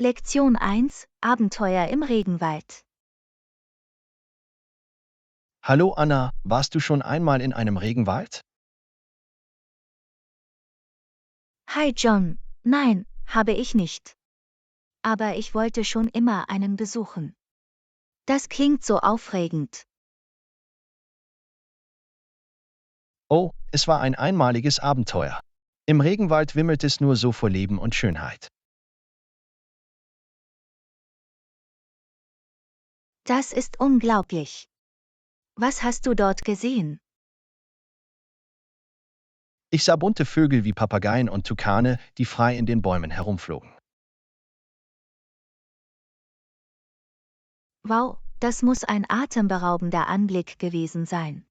Lektion 1: Abenteuer im Regenwald. Hallo Anna, warst du schon einmal in einem Regenwald? Hi John, nein, habe ich nicht. Aber ich wollte schon immer einen besuchen. Das klingt so aufregend. Oh, es war ein einmaliges Abenteuer. Im Regenwald wimmelt es nur so vor Leben und Schönheit. Das ist unglaublich. Was hast du dort gesehen? Ich sah bunte Vögel wie Papageien und Tukane, die frei in den Bäumen herumflogen. Wow, das muss ein atemberaubender Anblick gewesen sein.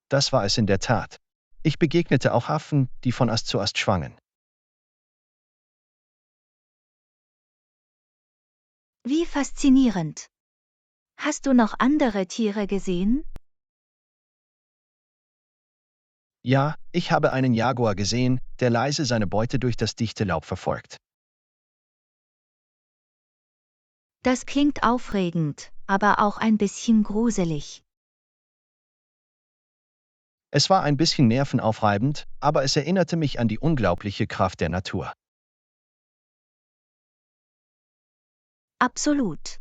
Das war es in der Tat. Ich begegnete auch Affen, die von Ast zu Ast schwangen. Wie faszinierend. Hast du noch andere Tiere gesehen? Ja, ich habe einen Jaguar gesehen, der leise seine Beute durch das dichte Laub verfolgt. Das klingt aufregend, aber auch ein bisschen gruselig. Es war ein bisschen nervenaufreibend, aber es erinnerte mich an die unglaubliche Kraft der Natur. Absolut.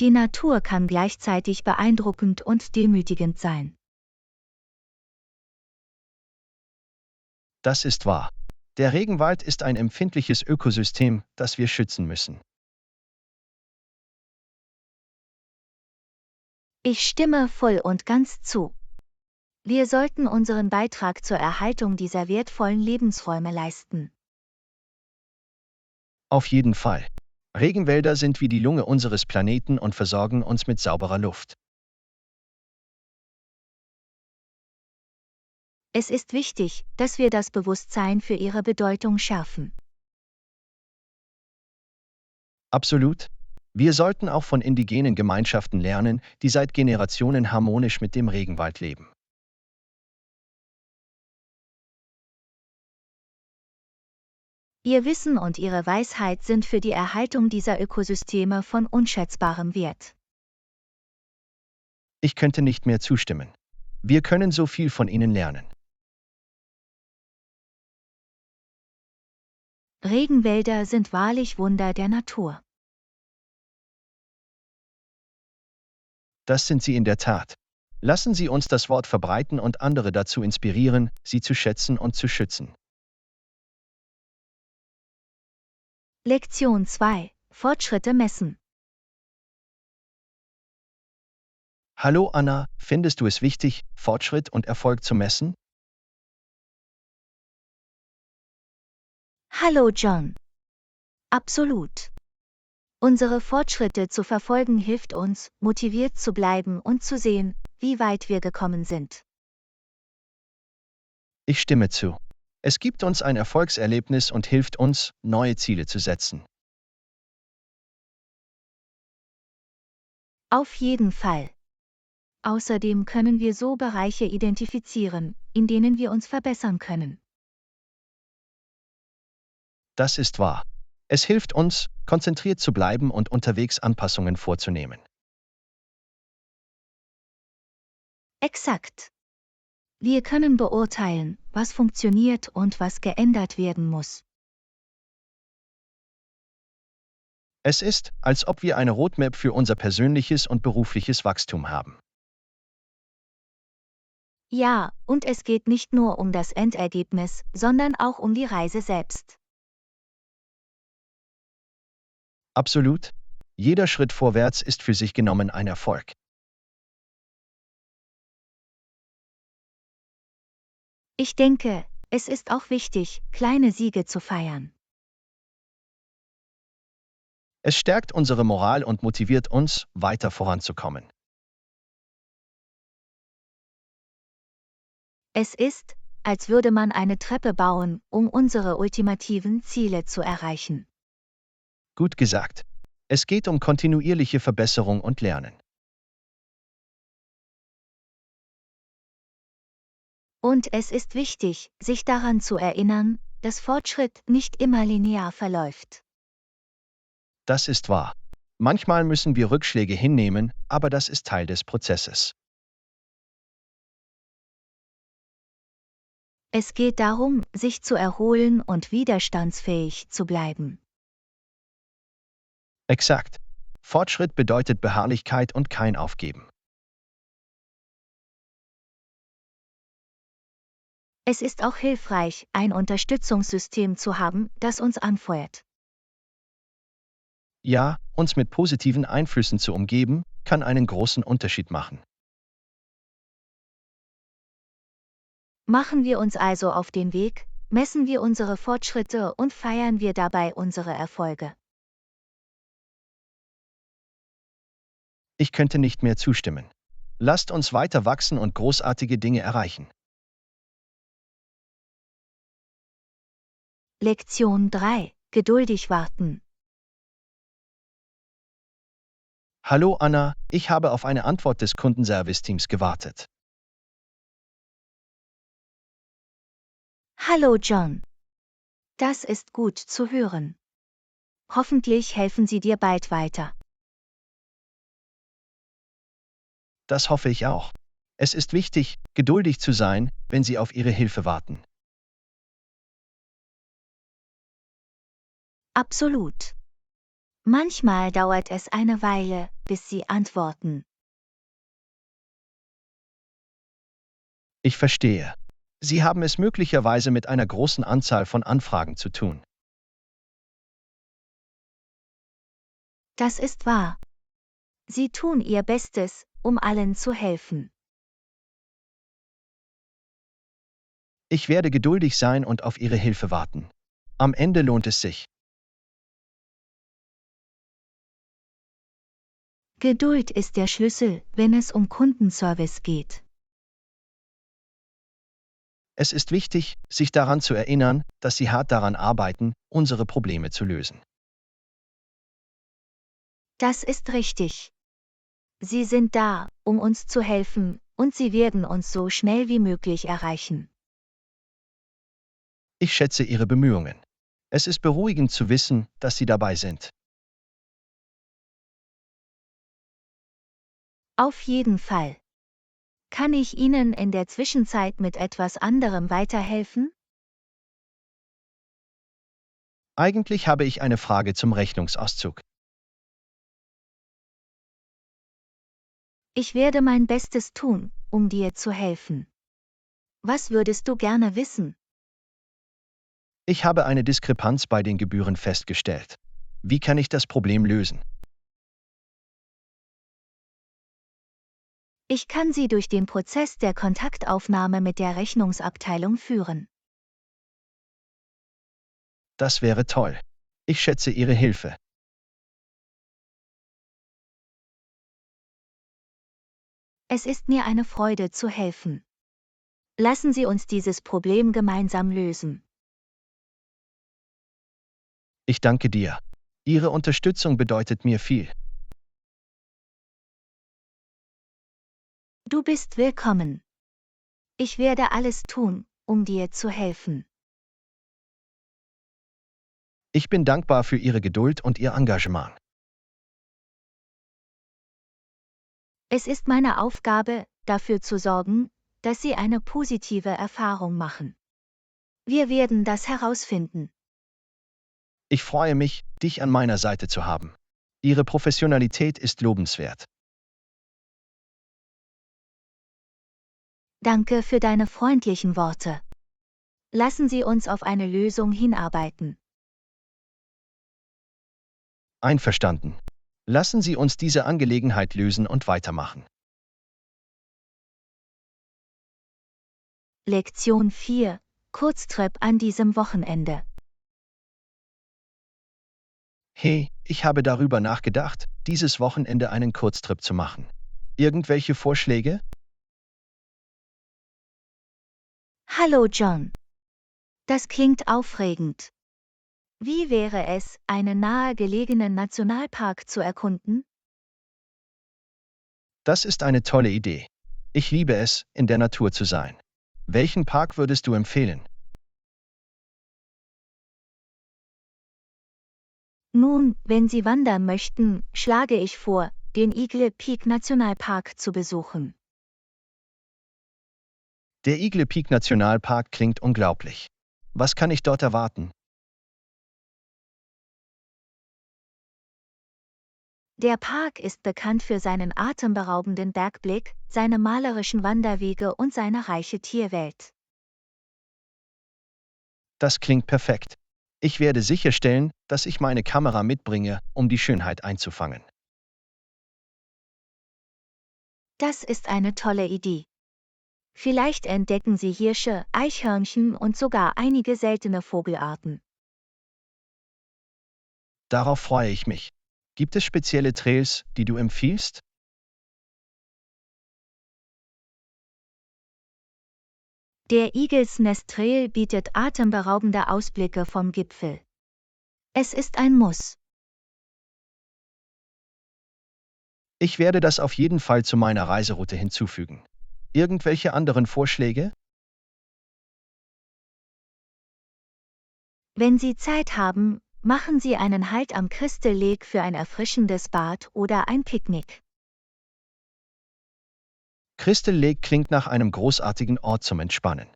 Die Natur kann gleichzeitig beeindruckend und demütigend sein. Das ist wahr. Der Regenwald ist ein empfindliches Ökosystem, das wir schützen müssen. Ich stimme voll und ganz zu. Wir sollten unseren Beitrag zur Erhaltung dieser wertvollen Lebensräume leisten. Auf jeden Fall. Regenwälder sind wie die Lunge unseres Planeten und versorgen uns mit sauberer Luft. Es ist wichtig, dass wir das Bewusstsein für ihre Bedeutung schärfen. Absolut. Wir sollten auch von indigenen Gemeinschaften lernen, die seit Generationen harmonisch mit dem Regenwald leben. Ihr Wissen und ihre Weisheit sind für die Erhaltung dieser Ökosysteme von unschätzbarem Wert. Ich könnte nicht mehr zustimmen. Wir können so viel von ihnen lernen. Regenwälder sind wahrlich Wunder der Natur. Das sind sie in der Tat. Lassen Sie uns das Wort verbreiten und andere dazu inspirieren, sie zu schätzen und zu schützen. Lektion 2: Fortschritte messen. Hallo Anna, findest du es wichtig, Fortschritt und Erfolg zu messen? Hallo John. Absolut. Unsere Fortschritte zu verfolgen hilft uns, motiviert zu bleiben und zu sehen, wie weit wir gekommen sind. Ich stimme zu. Es gibt uns ein Erfolgserlebnis und hilft uns, neue Ziele zu setzen. Auf jeden Fall. Außerdem können wir so Bereiche identifizieren, in denen wir uns verbessern können. Das ist wahr. Es hilft uns, konzentriert zu bleiben und unterwegs Anpassungen vorzunehmen. Exakt. Wir können beurteilen, was funktioniert und was geändert werden muss. Es ist, als ob wir eine Roadmap für unser persönliches und berufliches Wachstum haben. Ja, und es geht nicht nur um das Endergebnis, sondern auch um die Reise selbst. Absolut. Jeder Schritt vorwärts ist für sich genommen ein Erfolg. Ich denke, es ist auch wichtig, kleine Siege zu feiern. Es stärkt unsere Moral und motiviert uns, weiter voranzukommen. Es ist, als würde man eine Treppe bauen, um unsere ultimativen Ziele zu erreichen. Gut gesagt. Es geht um kontinuierliche Verbesserung und Lernen. Und es ist wichtig, sich daran zu erinnern, dass Fortschritt nicht immer linear verläuft. Das ist wahr. Manchmal müssen wir Rückschläge hinnehmen, aber das ist Teil des Prozesses. Es geht darum, sich zu erholen und widerstandsfähig zu bleiben. Exakt. Fortschritt bedeutet Beharrlichkeit und kein Aufgeben. Es ist auch hilfreich, ein Unterstützungssystem zu haben, das uns anfeuert. Ja, uns mit positiven Einflüssen zu umgeben, kann einen großen Unterschied machen. Machen wir uns also auf den Weg, messen wir unsere Fortschritte und feiern wir dabei unsere Erfolge. Ich könnte nicht mehr zustimmen. Lasst uns weiter wachsen und großartige Dinge erreichen. Lektion 3: Geduldig warten. Hallo Anna, ich habe auf eine Antwort des Kundenservice-Teams gewartet. Hallo John. Das ist gut zu hören. Hoffentlich helfen sie dir bald weiter. Das hoffe ich auch. Es ist wichtig, geduldig zu sein, wenn Sie auf Ihre Hilfe warten. Absolut. Manchmal dauert es eine Weile, bis sie antworten. Ich verstehe. Sie haben es möglicherweise mit einer großen Anzahl von Anfragen zu tun. Das ist wahr. Sie tun ihr Bestes, um allen zu helfen. Ich werde geduldig sein und auf Ihre Hilfe warten. Am Ende lohnt es sich. Geduld ist der Schlüssel, wenn es um Kundenservice geht. Es ist wichtig, sich daran zu erinnern, dass Sie hart daran arbeiten, unsere Probleme zu lösen. Das ist richtig. Sie sind da, um uns zu helfen, und sie werden uns so schnell wie möglich erreichen. Ich schätze Ihre Bemühungen. Es ist beruhigend zu wissen, dass Sie dabei sind. Auf jeden Fall. Kann ich Ihnen in der Zwischenzeit mit etwas anderem weiterhelfen? Eigentlich habe ich eine Frage zum Rechnungsauszug. Ich werde mein Bestes tun, um dir zu helfen. Was würdest du gerne wissen? Ich habe eine Diskrepanz bei den Gebühren festgestellt. Wie kann ich das Problem lösen? Ich kann Sie durch den Prozess der Kontaktaufnahme mit der Rechnungsabteilung führen. Das wäre toll. Ich schätze Ihre Hilfe. Es ist mir eine Freude zu helfen. Lassen Sie uns dieses Problem gemeinsam lösen. Ich danke dir. Ihre Unterstützung bedeutet mir viel. Du bist willkommen. Ich werde alles tun, um dir zu helfen. Ich bin dankbar für Ihre Geduld und Ihr Engagement. Es ist meine Aufgabe, dafür zu sorgen, dass Sie eine positive Erfahrung machen. Wir werden das herausfinden. Ich freue mich, dich an meiner Seite zu haben. Ihre Professionalität ist lobenswert. Danke für deine freundlichen Worte. Lassen Sie uns auf eine Lösung hinarbeiten. Einverstanden. Lassen Sie uns diese Angelegenheit lösen und weitermachen. Lektion 4: Kurztrip an diesem Wochenende. Hey, ich habe darüber nachgedacht, dieses Wochenende einen Kurztrip zu machen. Irgendwelche Vorschläge? Hallo John. Das klingt aufregend. Wie wäre es, einen nahegelegenen Nationalpark zu erkunden? Das ist eine tolle Idee. Ich liebe es, in der Natur zu sein. Welchen Park würdest du empfehlen? Nun, wenn Sie wandern möchten, schlage ich vor, den Eagle Peak Nationalpark zu besuchen. Der Eagle Peak Nationalpark klingt unglaublich. Was kann ich dort erwarten? Der Park ist bekannt für seinen atemberaubenden Bergblick, seine malerischen Wanderwege und seine reiche Tierwelt. Das klingt perfekt. Ich werde sicherstellen, dass ich meine Kamera mitbringe, um die Schönheit einzufangen. Das ist eine tolle Idee. Vielleicht entdecken Sie Hirsche, Eichhörnchen und sogar einige seltene Vogelarten. Darauf freue ich mich. Gibt es spezielle Trails, die du empfiehlst? Der Eagles Nest Trail bietet atemberaubende Ausblicke vom Gipfel. Es ist ein Muss. Ich werde das auf jeden Fall zu meiner Reiseroute hinzufügen. Irgendwelche anderen Vorschläge? Wenn Sie Zeit haben, machen Sie einen Halt am Crystal Lake für ein erfrischendes Bad oder ein Picknick. Crystal Lake klingt nach einem großartigen Ort zum Entspannen.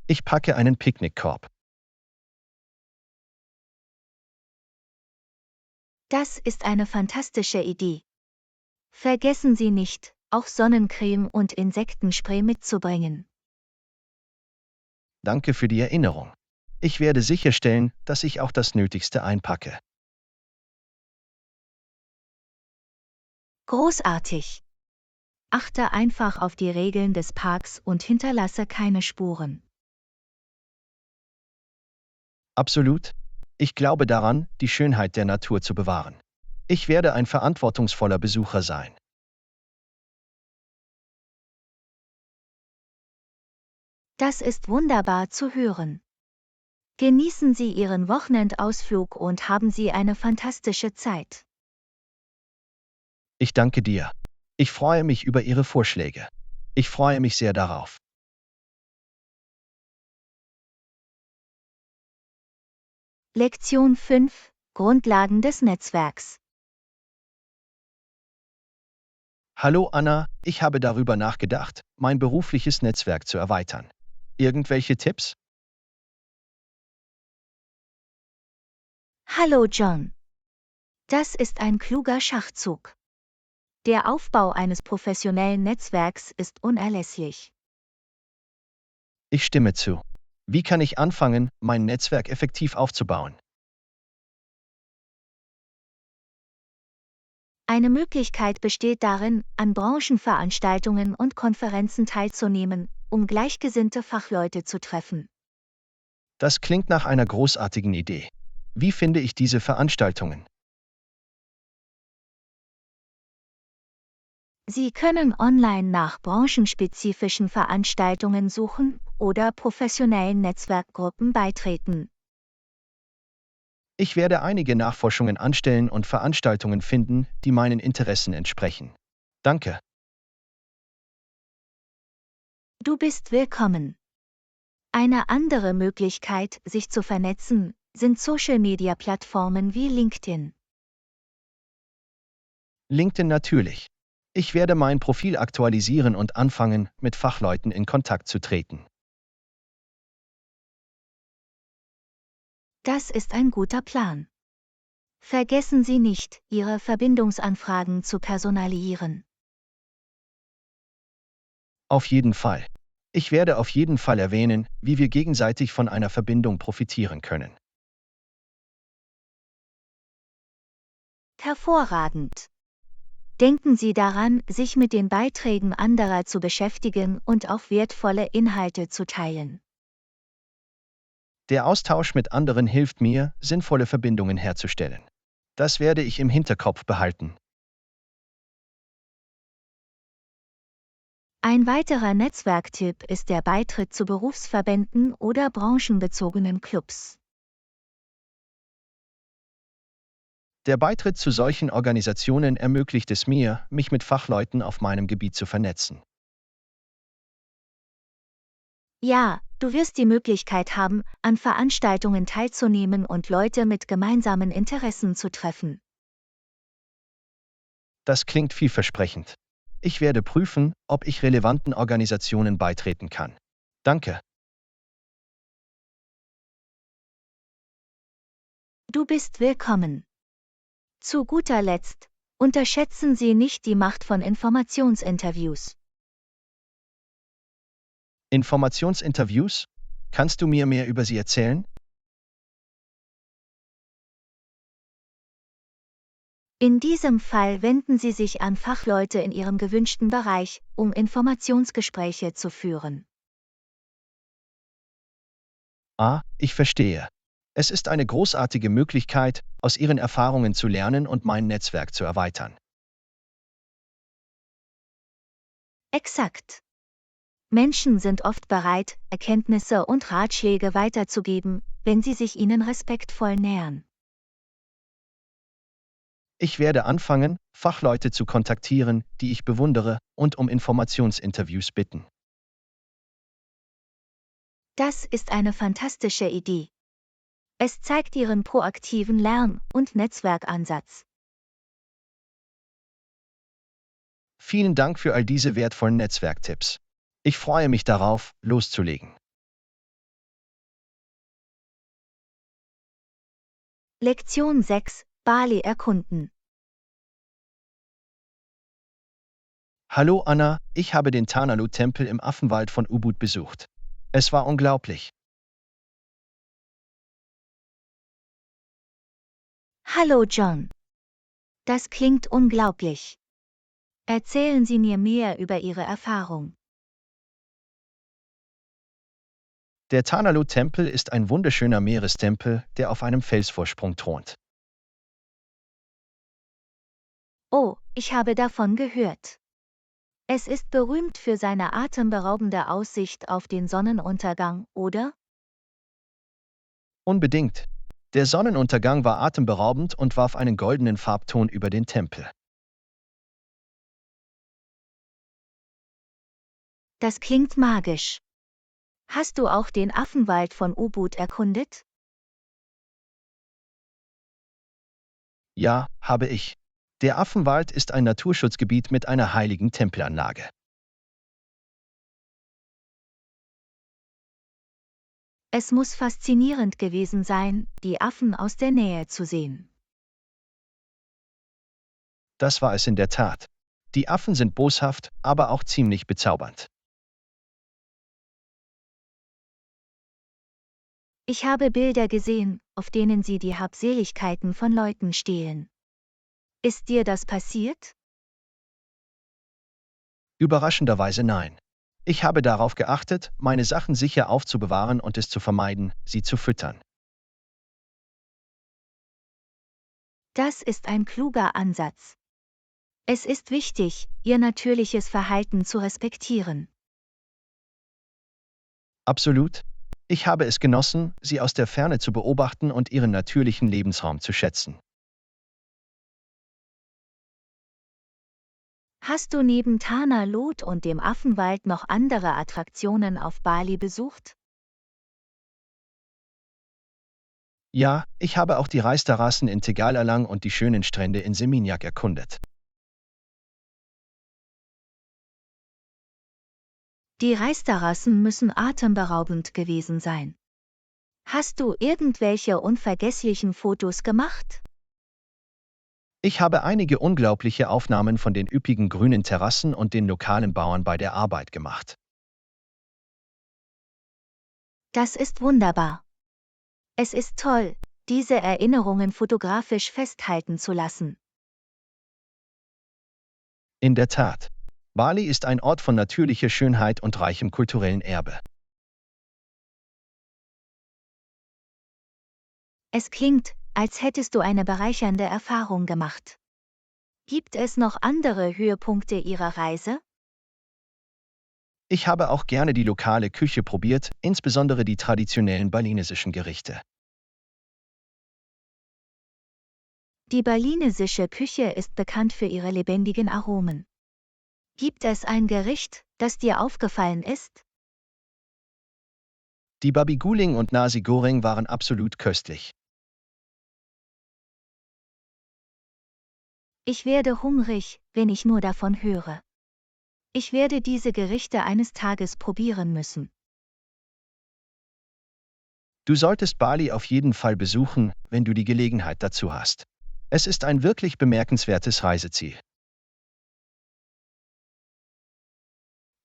Ich packe einen Picknickkorb. Das ist eine fantastische Idee. Vergessen Sie nicht, auch Sonnencreme und Insektenspray mitzubringen. Danke für die Erinnerung. Ich werde sicherstellen, dass ich auch das Nötigste einpacke. Großartig! Achte einfach auf die Regeln des Parks und hinterlasse keine Spuren. Absolut. Ich glaube daran, die Schönheit der Natur zu bewahren. Ich werde ein verantwortungsvoller Besucher sein. Das ist wunderbar zu hören. Genießen Sie Ihren Wochenendausflug und haben Sie eine fantastische Zeit. Ich danke dir. Ich freue mich über Ihre Vorschläge. Ich freue mich sehr darauf. Lektion 5: Grundlagen des Netzwerks. Hallo Anna, ich habe darüber nachgedacht, mein berufliches Netzwerk zu erweitern. Irgendwelche Tipps? Hallo John. Das ist ein kluger Schachzug. Der Aufbau eines professionellen Netzwerks ist unerlässlich. Ich stimme zu. Wie kann ich anfangen, mein Netzwerk effektiv aufzubauen? Eine Möglichkeit besteht darin, an Branchenveranstaltungen und Konferenzen teilzunehmen, um gleichgesinnte Fachleute zu treffen. Das klingt nach einer großartigen Idee. Wie finde ich diese Veranstaltungen? Sie können online nach branchenspezifischen Veranstaltungen suchen oder professionellen Netzwerkgruppen beitreten. Ich werde einige Nachforschungen anstellen und Veranstaltungen finden, die meinen Interessen entsprechen. Danke. Du bist willkommen. Eine andere Möglichkeit, sich zu vernetzen, sind Social-Media-Plattformen wie LinkedIn. LinkedIn natürlich. Ich werde mein Profil aktualisieren und anfangen, mit Fachleuten in Kontakt zu treten. Das ist ein guter Plan. Vergessen Sie nicht, Ihre Verbindungsanfragen zu personalisieren. Auf jeden Fall. Ich werde auf jeden Fall erwähnen, wie wir gegenseitig von einer Verbindung profitieren können. Hervorragend. Denken Sie daran, sich mit den Beiträgen anderer zu beschäftigen und auch wertvolle Inhalte zu teilen. Der Austausch mit anderen hilft mir, sinnvolle Verbindungen herzustellen. Das werde ich im Hinterkopf behalten. Ein weiterer Netzwerktipp ist der Beitritt zu Berufsverbänden oder branchenbezogenen Clubs. Der Beitritt zu solchen Organisationen ermöglicht es mir, mich mit Fachleuten auf meinem Gebiet zu vernetzen. Ja, du wirst die Möglichkeit haben, an Veranstaltungen teilzunehmen und Leute mit gemeinsamen Interessen zu treffen. Das klingt vielversprechend. Ich werde prüfen, ob ich relevanten Organisationen beitreten kann. Danke. Du bist willkommen. Zu guter Letzt, unterschätzen Sie nicht die Macht von Informationsinterviews. Informationsinterviews? Kannst du mir mehr über sie erzählen? In diesem Fall wenden Sie sich an Fachleute in Ihrem gewünschten Bereich, um Informationsgespräche zu führen. Ah, ich verstehe. Es ist eine großartige Möglichkeit, aus ihren Erfahrungen zu lernen und mein Netzwerk zu erweitern. Exakt. Menschen sind oft bereit, Erkenntnisse und Ratschläge weiterzugeben, wenn sie sich ihnen respektvoll nähern. Ich werde anfangen, Fachleute zu kontaktieren, die ich bewundere, und um Informationsinterviews bitten. Das ist eine fantastische Idee. Es zeigt Ihren proaktiven Lern- und Netzwerkansatz. Vielen Dank für all diese wertvollen Netzwerktipps. Ich freue mich darauf, loszulegen. Lektion 6: Bali erkunden. Hallo Anna, ich habe den Tanalu-Tempel im Affenwald von Ubud besucht. Es war unglaublich. Hallo John. Das klingt unglaublich. Erzählen Sie mir mehr über Ihre Erfahrung. Der Tanalu-Tempel ist ein wunderschöner Meerestempel, der auf einem Felsvorsprung thront. Oh, ich habe davon gehört. Es ist berühmt für seine atemberaubende Aussicht auf den Sonnenuntergang, oder? Unbedingt. Der Sonnenuntergang war atemberaubend und warf einen goldenen Farbton über den Tempel. Das klingt magisch. Hast du auch den Affenwald von Ubud erkundet? Ja, habe ich. Der Affenwald ist ein Naturschutzgebiet mit einer heiligen Tempelanlage. Es muss faszinierend gewesen sein, die Affen aus der Nähe zu sehen. Das war es in der Tat. Die Affen sind boshaft, aber auch ziemlich bezaubernd. Ich habe Bilder gesehen, auf denen sie die Habseligkeiten von Leuten stehlen. Ist dir das passiert? Überraschenderweise nein. Ich habe darauf geachtet, meine Sachen sicher aufzubewahren und es zu vermeiden, sie zu füttern. Das ist ein kluger Ansatz. Es ist wichtig, ihr natürliches Verhalten zu respektieren. Absolut. Ich habe es genossen, sie aus der Ferne zu beobachten und ihren natürlichen Lebensraum zu schätzen. Hast du neben Tana Lot und dem Affenwald noch andere Attraktionen auf Bali besucht? Ja, ich habe auch die Reisterrassen in Tegalalang und die schönen Strände in Seminyak erkundet. Die Reisterrassen müssen atemberaubend gewesen sein. Hast du irgendwelche unvergesslichen Fotos gemacht? Ich habe einige unglaubliche Aufnahmen von den üppigen grünen Terrassen und den lokalen Bauern bei der Arbeit gemacht. Das ist wunderbar. Es ist toll, diese Erinnerungen fotografisch festhalten zu lassen. In der Tat. Bali ist ein Ort von natürlicher Schönheit und reichem kulturellen Erbe. Es klingt, als hättest du eine bereichernde Erfahrung gemacht. Gibt es noch andere Höhepunkte Ihrer Reise? Ich habe auch gerne die lokale Küche probiert, insbesondere die traditionellen balinesischen Gerichte. Die balinesische Küche ist bekannt für ihre lebendigen Aromen. Gibt es ein Gericht, das dir aufgefallen ist? Die Babi Guling und Nasi Goreng waren absolut köstlich. Ich werde hungrig, wenn ich nur davon höre. Ich werde diese Gerichte eines Tages probieren müssen. Du solltest Bali auf jeden Fall besuchen, wenn du die Gelegenheit dazu hast. Es ist ein wirklich bemerkenswertes Reiseziel.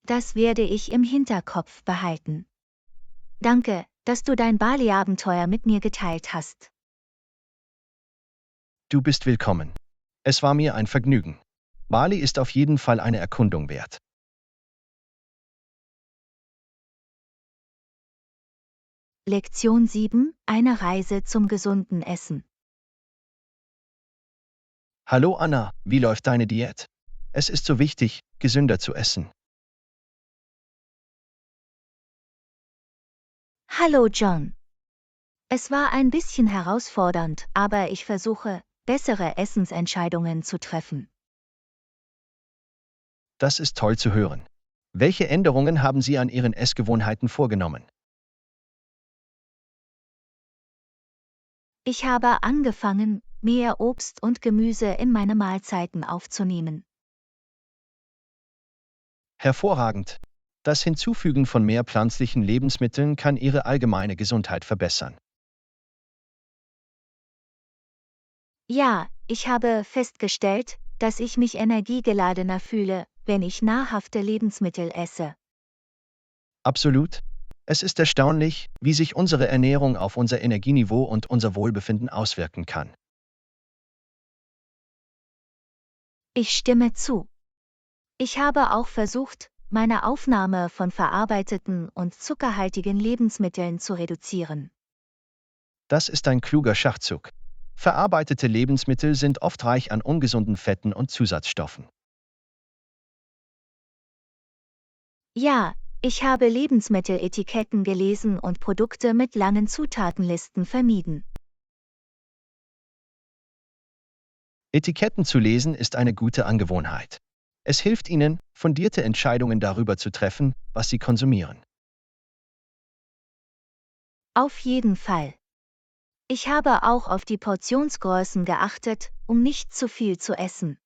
Das werde ich im Hinterkopf behalten. Danke, dass du dein Bali-Abenteuer mit mir geteilt hast. Du bist willkommen. Es war mir ein Vergnügen. Bali ist auf jeden Fall eine Erkundung wert. Lektion 7: Eine Reise zum gesunden Essen. Hallo Anna, wie läuft deine Diät? Es ist so wichtig, gesünder zu essen. Hallo John. Es war ein bisschen herausfordernd, aber ich versuche, bessere Essensentscheidungen zu treffen. Das ist toll zu hören. Welche Änderungen haben Sie an Ihren Essgewohnheiten vorgenommen? Ich habe angefangen, mehr Obst und Gemüse in meine Mahlzeiten aufzunehmen. Hervorragend. Das Hinzufügen von mehr pflanzlichen Lebensmitteln kann Ihre allgemeine Gesundheit verbessern. Ja, ich habe festgestellt, dass ich mich energiegeladener fühle, wenn ich nahrhafte Lebensmittel esse. Absolut. Es ist erstaunlich, wie sich unsere Ernährung auf unser Energieniveau und unser Wohlbefinden auswirken kann. Ich stimme zu. Ich habe auch versucht, meine Aufnahme von verarbeiteten und zuckerhaltigen Lebensmitteln zu reduzieren. Das ist ein kluger Schachzug. Verarbeitete Lebensmittel sind oft reich an ungesunden Fetten und Zusatzstoffen. Ja, ich habe Lebensmitteletiketten gelesen und Produkte mit langen Zutatenlisten vermieden. Etiketten zu lesen ist eine gute Angewohnheit. Es hilft Ihnen, fundierte Entscheidungen darüber zu treffen, was Sie konsumieren. Auf jeden Fall. Ich habe auch auf die Portionsgrößen geachtet, um nicht zu viel zu essen.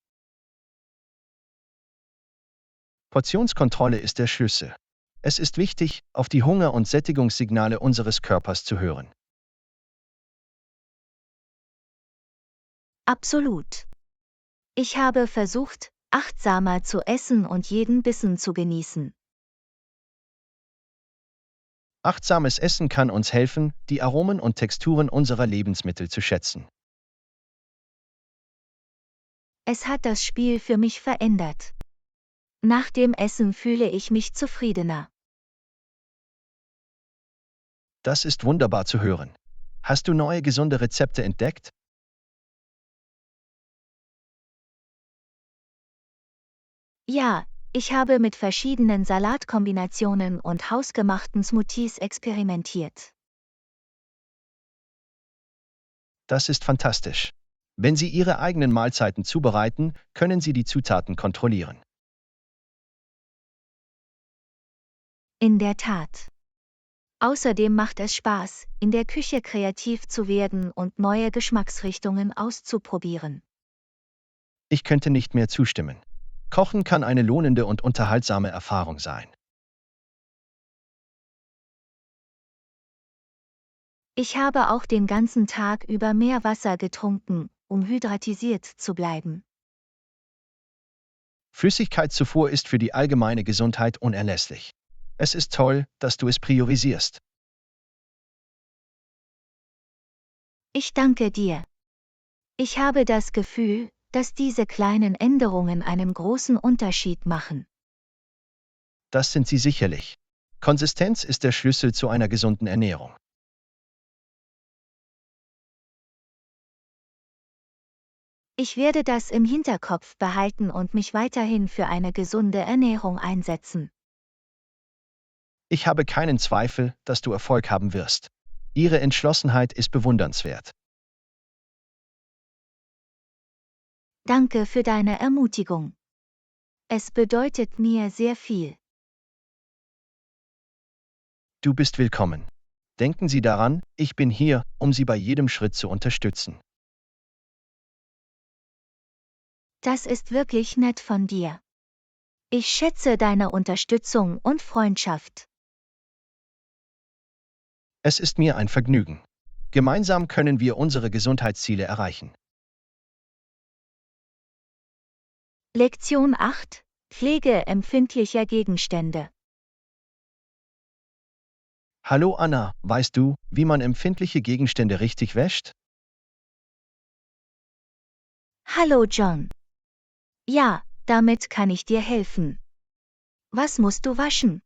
Portionskontrolle ist der Schlüssel. Es ist wichtig, auf die Hunger- und Sättigungssignale unseres Körpers zu hören. Absolut. Ich habe versucht, achtsamer zu essen und jeden Bissen zu genießen. Achtsames Essen kann uns helfen, die Aromen und Texturen unserer Lebensmittel zu schätzen. Es hat das Spiel für mich verändert. Nach dem Essen fühle ich mich zufriedener. Das ist wunderbar zu hören. Hast du neue gesunde Rezepte entdeckt? Ja, ich habe mit verschiedenen Salatkombinationen und hausgemachten Smoothies experimentiert. Das ist fantastisch. Wenn Sie Ihre eigenen Mahlzeiten zubereiten, können Sie die Zutaten kontrollieren. In der Tat. Außerdem macht es Spaß, in der Küche kreativ zu werden und neue Geschmacksrichtungen auszuprobieren. Ich könnte nicht mehr zustimmen. Kochen kann eine lohnende und unterhaltsame Erfahrung sein. Ich habe auch den ganzen Tag über mehr Wasser getrunken, um hydratisiert zu bleiben. Flüssigkeitszufuhr ist für die allgemeine Gesundheit unerlässlich. Es ist toll, dass du es priorisierst. Ich danke dir. Ich habe das Gefühl, dass diese kleinen Änderungen einen großen Unterschied machen. Das sind sie sicherlich. Konsistenz ist der Schlüssel zu einer gesunden Ernährung. Ich werde das im Hinterkopf behalten und mich weiterhin für eine gesunde Ernährung einsetzen. Ich habe keinen Zweifel, dass du Erfolg haben wirst. Ihre Entschlossenheit ist bewundernswert. Danke für deine Ermutigung. Es bedeutet mir sehr viel. Du bist willkommen. Denken Sie daran, ich bin hier, um Sie bei jedem Schritt zu unterstützen. Das ist wirklich nett von dir. Ich schätze deine Unterstützung und Freundschaft. Es ist mir ein Vergnügen. Gemeinsam können wir unsere Gesundheitsziele erreichen. Lektion 8: Pflege empfindlicher Gegenstände. Hallo Anna, weißt du, wie man empfindliche Gegenstände richtig wäscht? Hallo John. Ja, damit kann ich dir helfen. Was musst du waschen?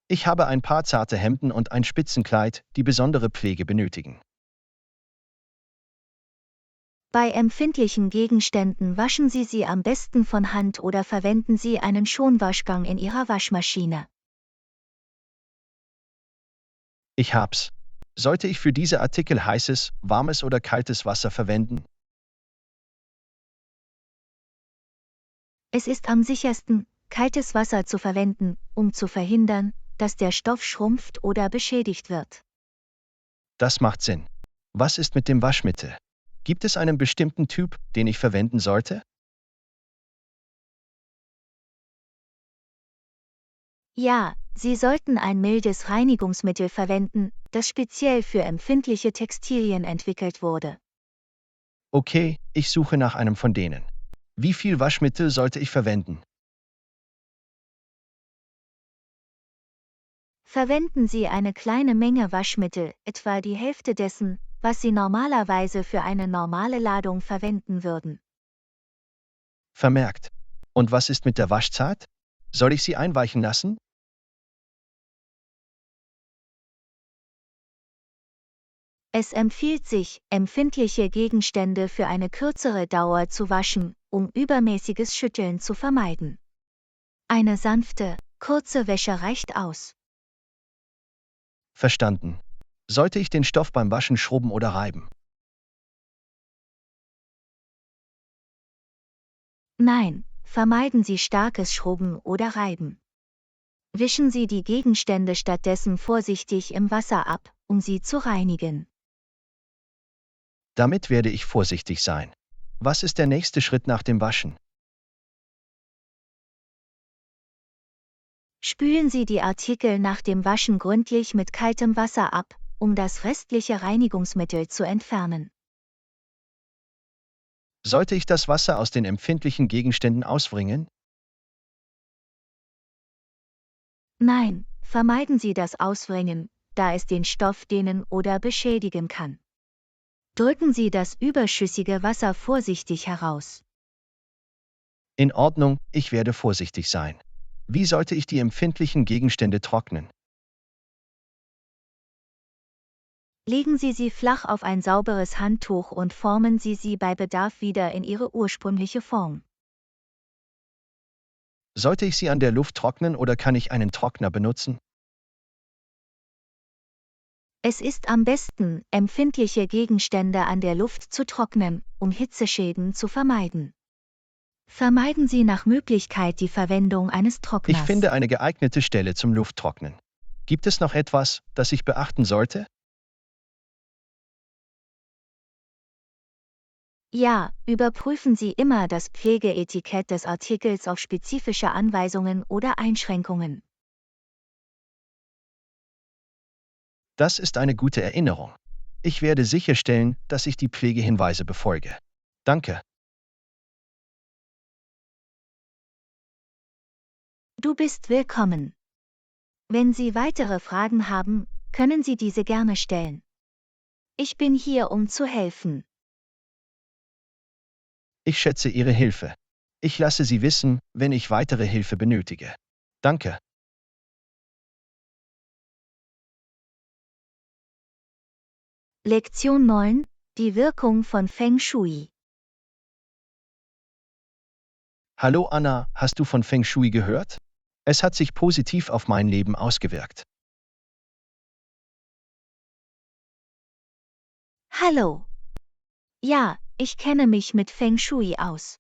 Ich habe ein paar zarte Hemden und ein Spitzenkleid, die besondere Pflege benötigen. Bei empfindlichen Gegenständen waschen Sie sie am besten von Hand oder verwenden Sie einen Schonwaschgang in Ihrer Waschmaschine. Ich hab's. Sollte ich für diese Artikel heißes, warmes oder kaltes Wasser verwenden? Es ist am sichersten, kaltes Wasser zu verwenden, um zu verhindern, dass der Stoff schrumpft oder beschädigt wird. Das macht Sinn. Was ist mit dem Waschmittel? Gibt es einen bestimmten Typ, den ich verwenden sollte? Ja, Sie sollten ein mildes Reinigungsmittel verwenden, das speziell für empfindliche Textilien entwickelt wurde. Okay, ich suche nach einem von denen. Wie viel Waschmittel sollte ich verwenden? Verwenden Sie eine kleine Menge Waschmittel, etwa die Hälfte dessen, was Sie normalerweise für eine normale Ladung verwenden würden. Vermerkt. Und was ist mit der Waschzeit? Soll ich sie einweichen lassen? Es empfiehlt sich, empfindliche Gegenstände für eine kürzere Dauer zu waschen, um übermäßiges Schütteln zu vermeiden. Eine sanfte, kurze Wäsche reicht aus. Verstanden. Sollte ich den Stoff beim Waschen schrubben oder reiben? Nein, vermeiden Sie starkes Schrubben oder Reiben. Wischen Sie die Gegenstände stattdessen vorsichtig im Wasser ab, um sie zu reinigen. Damit werde ich vorsichtig sein. Was ist der nächste Schritt nach dem Waschen? Spülen Sie die Artikel nach dem Waschen gründlich mit kaltem Wasser ab, um das restliche Reinigungsmittel zu entfernen. Sollte ich das Wasser aus den empfindlichen Gegenständen auswringen? Nein, vermeiden Sie das Auswringen, da es den Stoff dehnen oder beschädigen kann. Drücken Sie das überschüssige Wasser vorsichtig heraus. In Ordnung, ich werde vorsichtig sein. Wie sollte ich die empfindlichen Gegenstände trocknen? Legen Sie sie flach auf ein sauberes Handtuch und formen Sie sie bei Bedarf wieder in ihre ursprüngliche Form. Sollte ich sie an der Luft trocknen oder kann ich einen Trockner benutzen? Es ist am besten, empfindliche Gegenstände an der Luft zu trocknen, um Hitzeschäden zu vermeiden. Vermeiden Sie nach Möglichkeit die Verwendung eines Ich Trockners. finde eine geeignete Stelle zum Lufttrocknen. Gibt es noch etwas, das ich beachten sollte? Ja, überprüfen Sie immer das Pflegeetikett des Artikels auf spezifische Anweisungen oder Einschränkungen. Das ist eine gute Erinnerung. Ich werde sicherstellen, dass ich die Pflegehinweise befolge. Danke. Du bist willkommen. Wenn Sie weitere Fragen haben, können Sie diese gerne stellen. Ich bin hier, um zu helfen. Ich schätze Ihre Hilfe. Ich lasse Sie wissen, wenn ich weitere Hilfe benötige. Danke. Lektion 9: Die Wirkung von Feng Shui. Hallo Anna, hast du von Feng Shui gehört? Es hat sich positiv auf mein Leben ausgewirkt. Hallo. Ja, ich kenne mich mit Feng Shui aus.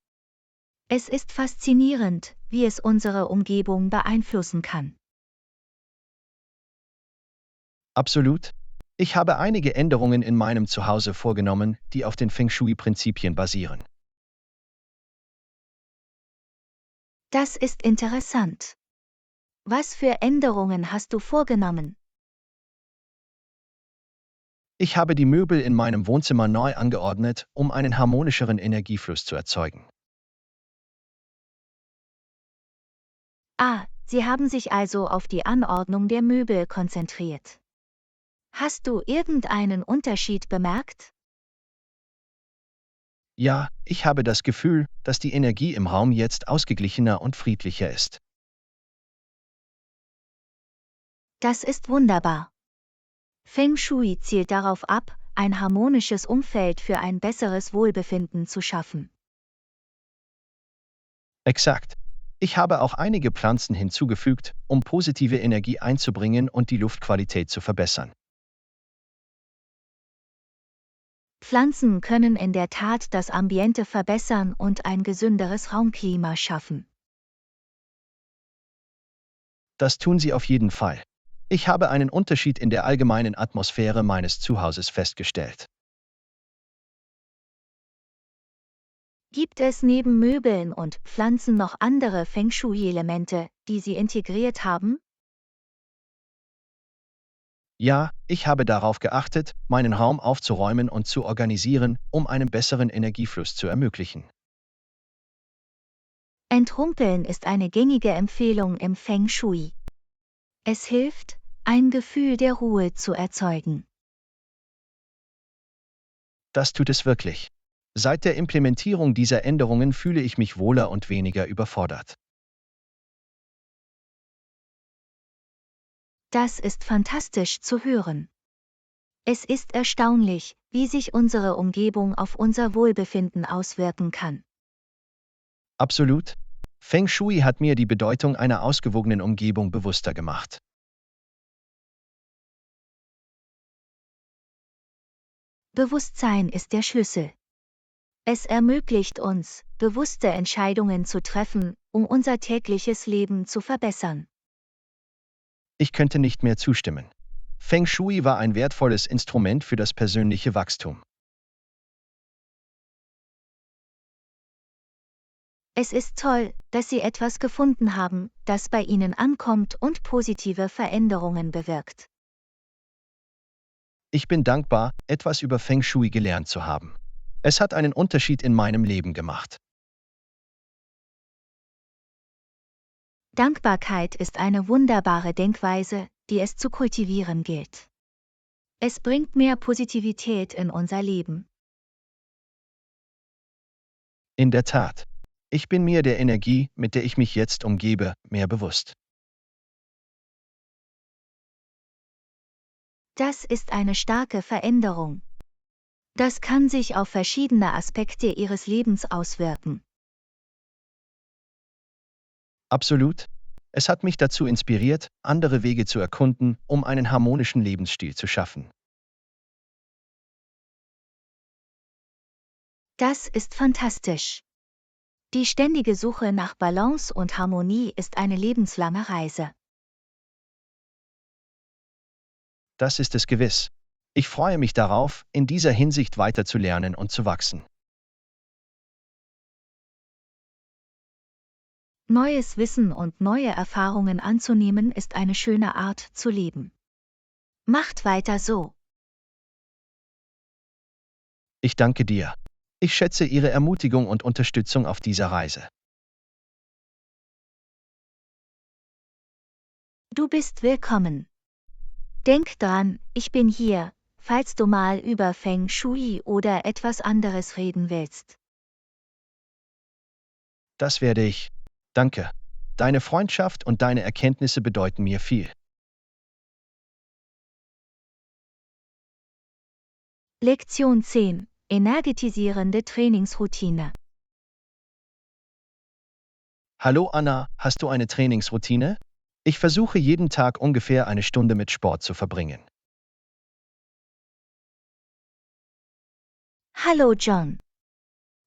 Es ist faszinierend, wie es unsere Umgebung beeinflussen kann. Absolut. Ich habe einige Änderungen in meinem Zuhause vorgenommen, die auf den Feng Shui-Prinzipien basieren. Das ist interessant. Was für Änderungen hast du vorgenommen? Ich habe die Möbel in meinem Wohnzimmer neu angeordnet, um einen harmonischeren Energiefluss zu erzeugen. Ah, Sie haben sich also auf die Anordnung der Möbel konzentriert. Hast du irgendeinen Unterschied bemerkt? Ja, ich habe das Gefühl, dass die Energie im Raum jetzt ausgeglichener und friedlicher ist. Das ist wunderbar. Feng Shui zielt darauf ab, ein harmonisches Umfeld für ein besseres Wohlbefinden zu schaffen. Exakt. Ich habe auch einige Pflanzen hinzugefügt, um positive Energie einzubringen und die Luftqualität zu verbessern. Pflanzen können in der Tat das Ambiente verbessern und ein gesünderes Raumklima schaffen. Das tun sie auf jeden Fall. Ich habe einen Unterschied in der allgemeinen Atmosphäre meines Zuhauses festgestellt. Gibt es neben Möbeln und Pflanzen noch andere Feng Shui-Elemente, die Sie integriert haben? Ja, ich habe darauf geachtet, meinen Raum aufzuräumen und zu organisieren, um einen besseren Energiefluss zu ermöglichen. Entrumpeln ist eine gängige Empfehlung im Feng Shui. Es hilft, ein Gefühl der Ruhe zu erzeugen. Das tut es wirklich. Seit der Implementierung dieser Änderungen fühle ich mich wohler und weniger überfordert. Das ist fantastisch zu hören. Es ist erstaunlich, wie sich unsere Umgebung auf unser Wohlbefinden auswirken kann. Absolut. Feng Shui hat mir die Bedeutung einer ausgewogenen Umgebung bewusster gemacht. Bewusstsein ist der Schlüssel. Es ermöglicht uns, bewusste Entscheidungen zu treffen, um unser tägliches Leben zu verbessern. Ich könnte nicht mehr zustimmen. Feng Shui war ein wertvolles Instrument für das persönliche Wachstum. Es ist toll, dass Sie etwas gefunden haben, das bei Ihnen ankommt und positive Veränderungen bewirkt. Ich bin dankbar, etwas über Feng Shui gelernt zu haben. Es hat einen Unterschied in meinem Leben gemacht. Dankbarkeit ist eine wunderbare Denkweise, die es zu kultivieren gilt. Es bringt mehr Positivität in unser Leben. In der Tat. Ich bin mir der Energie, mit der ich mich jetzt umgebe, mehr bewusst. Das ist eine starke Veränderung. Das kann sich auf verschiedene Aspekte Ihres Lebens auswirken. Absolut. Es hat mich dazu inspiriert, andere Wege zu erkunden, um einen harmonischen Lebensstil zu schaffen. Das ist fantastisch. Die ständige Suche nach Balance und Harmonie ist eine lebenslange Reise. Das ist es gewiss. Ich freue mich darauf, in dieser Hinsicht weiter zu lernen und zu wachsen. Neues Wissen und neue Erfahrungen anzunehmen ist eine schöne Art zu leben. Macht weiter so. Ich danke dir. Ich schätze Ihre Ermutigung und Unterstützung auf dieser Reise. Du bist willkommen. Denk dran, ich bin hier, falls du mal über Feng Shui oder etwas anderes reden willst. Das werde ich. Danke. Deine Freundschaft und deine Erkenntnisse bedeuten mir viel. Lektion 10. Energetisierende Trainingsroutine. Hallo Anna, hast du eine Trainingsroutine? Ich versuche jeden Tag ungefähr eine Stunde mit Sport zu verbringen. Hallo John.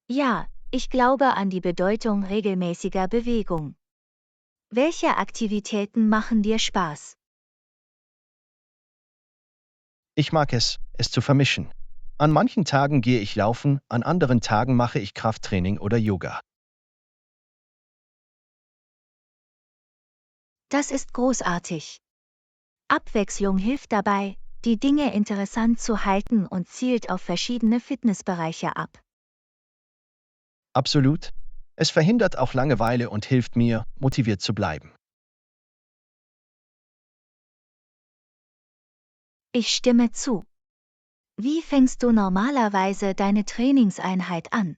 Ja, ich glaube an die Bedeutung regelmäßiger Bewegung. Welche Aktivitäten machen dir Spaß? Ich mag es zu vermischen. An manchen Tagen gehe ich laufen, an anderen Tagen mache ich Krafttraining oder Yoga. Das ist großartig. Abwechslung hilft dabei, die Dinge interessant zu halten und zielt auf verschiedene Fitnessbereiche ab. Absolut. Es verhindert auch Langeweile und hilft mir, motiviert zu bleiben. Ich stimme zu. Wie fängst du normalerweise deine Trainingseinheit an?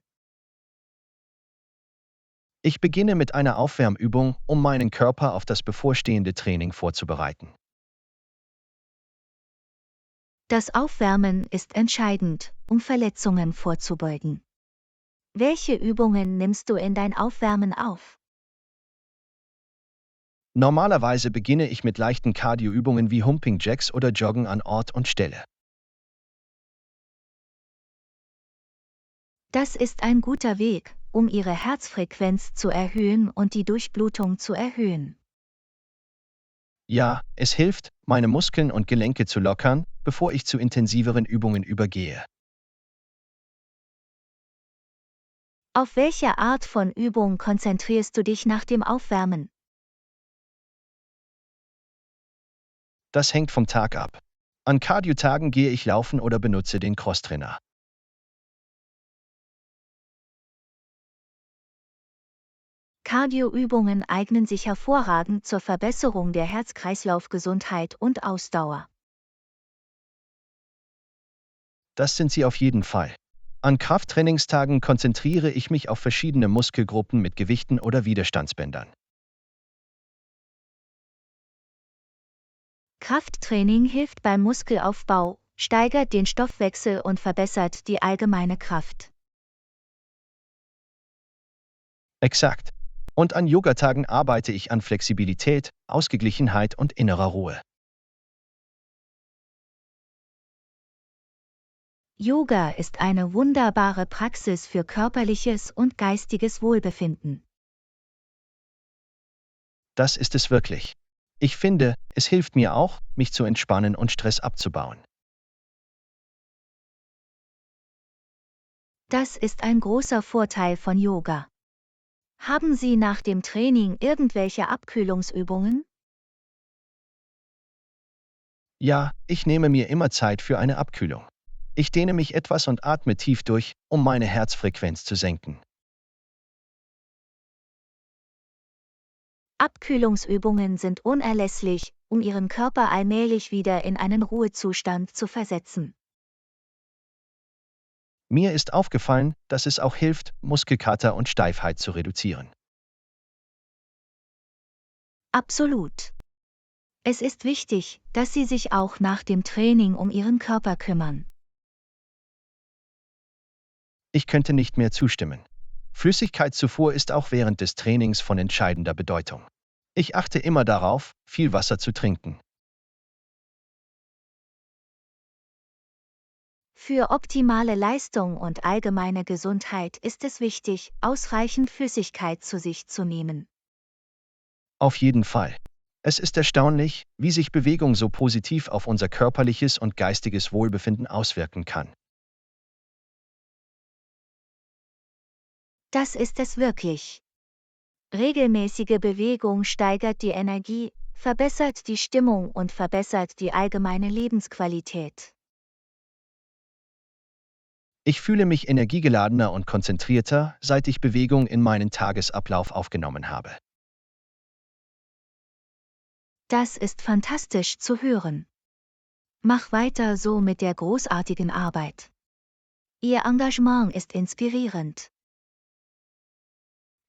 Ich beginne mit einer Aufwärmübung, um meinen Körper auf das bevorstehende Training vorzubereiten. Das Aufwärmen ist entscheidend, um Verletzungen vorzubeugen. Welche Übungen nimmst du in dein Aufwärmen auf? Normalerweise beginne ich mit leichten Cardioübungen wie Humping Jacks oder Joggen an Ort und Stelle. Das ist ein guter Weg, um ihre Herzfrequenz zu erhöhen und die Durchblutung zu erhöhen. Ja, es hilft, meine Muskeln und Gelenke zu lockern, bevor ich zu intensiveren Übungen übergehe. Auf welche Art von Übung konzentrierst du dich nach dem Aufwärmen? Das hängt vom Tag ab. An Cardio-Tagen gehe ich laufen oder benutze den Crosstrainer. Cardio-Übungen eignen sich hervorragend zur Verbesserung der Herz-Kreislauf-Gesundheit und Ausdauer. Das sind sie auf jeden Fall. An Krafttrainingstagen konzentriere ich mich auf verschiedene Muskelgruppen mit Gewichten oder Widerstandsbändern. Krafttraining hilft beim Muskelaufbau, steigert den Stoffwechsel und verbessert die allgemeine Kraft. Exakt. Und an Yogatagen arbeite ich an Flexibilität, Ausgeglichenheit und innerer Ruhe. Yoga ist eine wunderbare Praxis für körperliches und geistiges Wohlbefinden. Das ist es wirklich. Ich finde, es hilft mir auch, mich zu entspannen und Stress abzubauen. Das ist ein großer Vorteil von Yoga. Haben Sie nach dem Training irgendwelche Abkühlungsübungen? Ja, ich nehme mir immer Zeit für eine Abkühlung. Ich dehne mich etwas und atme tief durch, um meine Herzfrequenz zu senken. Abkühlungsübungen sind unerlässlich, um Ihren Körper allmählich wieder in einen Ruhezustand zu versetzen. Mir ist aufgefallen, dass es auch hilft, Muskelkater und Steifheit zu reduzieren. Absolut. Es ist wichtig, dass Sie sich auch nach dem Training um Ihren Körper kümmern. Ich könnte nicht mehr zustimmen. Flüssigkeitszufuhr ist auch während des Trainings von entscheidender Bedeutung. Ich achte immer darauf, viel Wasser zu trinken. Für optimale Leistung und allgemeine Gesundheit ist es wichtig, ausreichend Flüssigkeit zu sich zu nehmen. Auf jeden Fall. Es ist erstaunlich, wie sich Bewegung so positiv auf unser körperliches und geistiges Wohlbefinden auswirken kann. Das ist es wirklich. Regelmäßige Bewegung steigert die Energie, verbessert die Stimmung und verbessert die allgemeine Lebensqualität. Ich fühle mich energiegeladener und konzentrierter, seit ich Bewegung in meinen Tagesablauf aufgenommen habe. Das ist fantastisch zu hören. Mach weiter so mit der großartigen Arbeit. Ihr Engagement ist inspirierend.